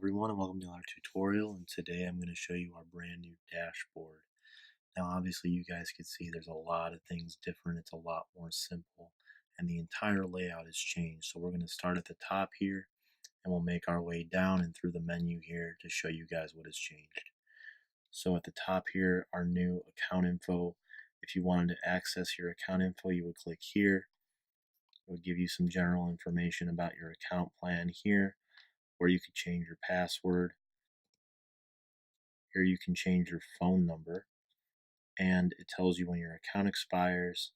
everyone, and welcome to our tutorial. And today I'm going to show you our brand new dashboard. Now obviously you guys can see there's a lot of things different. It's a lot more simple and the entire layout has changed. So we're going to start at the top here and we'll make our way down and through the menu here to show you guys what has changed. So at the top here, our new account info. If you wanted to access your account info, you would click here. It would give you some general information about your account plan here, where you could change your password. Here you can change your phone number, and it tells you when your account expires,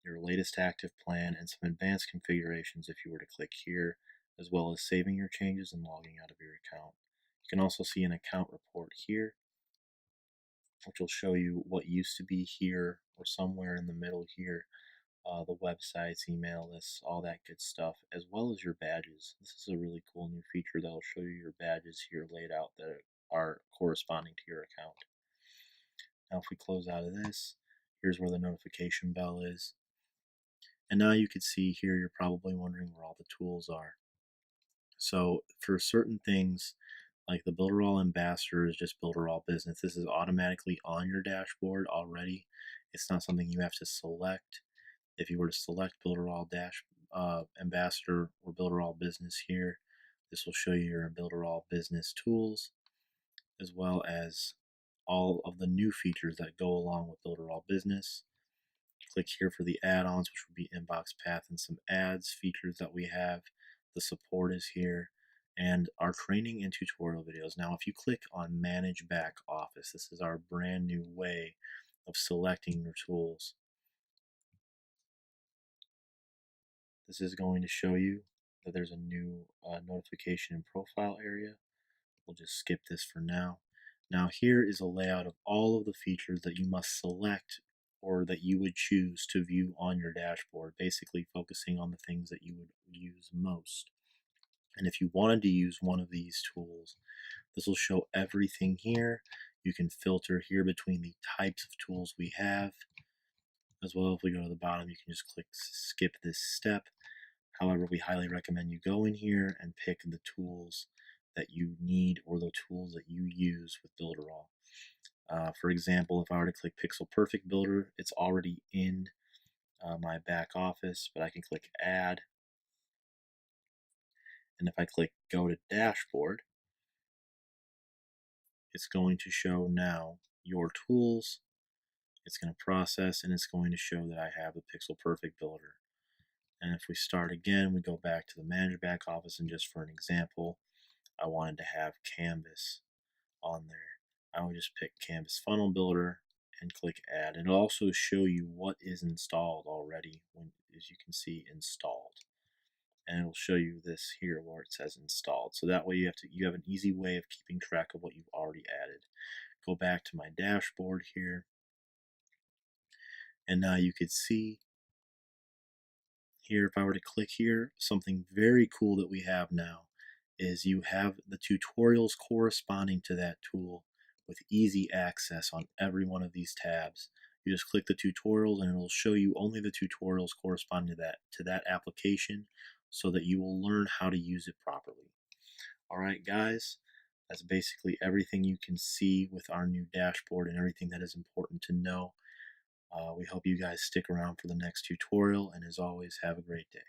your latest active plan, and some advanced configurations if you were to click here, as well as saving your changes and logging out of your account. You can also see an account report here, which will show you what used to be here or somewhere in the middle here, the websites, email lists, all that good stuff, as well as your badges. This is a really cool new feature that will show you your badges here laid out that are corresponding to your account. Now if we close out of this, here's where the notification bell is. And now you can see here, you're probably wondering where all the tools are. So for certain things, like the Builderall Ambassador is just Builderall Business. This is automatically on your dashboard already. It's not something you have to select. If you were to select Builderall Ambassador or Builderall Business here, this will show you your Builderall Business tools, as well as all of the new features that go along with Builderall Business. Click here for the add-ons, which would be inbox path and some ads features that we have. The support is here, and our training and tutorial videos. Now if you click on Manage Back Office, this is our brand new way of selecting your tools. This is going to show you that there's a new notification and profile area. We'll just skip this for now. Now here is a layout of all of the features that you must select or that you would choose to view on your dashboard, basically focusing on the things that you would use most. And if you wanted to use one of these tools, this will show everything here. You can filter here between the types of tools we have. As well, if we go to the bottom, you can just click skip this step. However, we highly recommend you go in here and pick the tools that you need or the tools that you use with Builderall. For example, if I were to click Pixel Perfect Builder, it's already in my back office, but I can click Add. And if I click Go to Dashboard, it's going to show now your tools. It's going to process, and it's going to show that I have the Pixel Perfect Builder. And if we start again, we go back to the Manage Back Office, and just for an example, I wanted to have Canvas on there. I would just pick Canvas Funnel Builder and click Add. And it'll also show you what is installed already, when, as you can see, installed. And it'll show you this here where it says installed. So that way you have an easy way of keeping track of what you've already added. Go back to my dashboard here, and now you could see here, if I were to click here, something very cool that we have now is you have the tutorials corresponding to that tool with easy access on every one of these tabs. You just click the tutorials and it will show you only the tutorials corresponding to that application, so that you will learn how to use it properly. Alright guys, that's basically everything you can see with our new dashboard and everything that is important to know. We hope you guys stick around for the next tutorial, and as always, have a great day.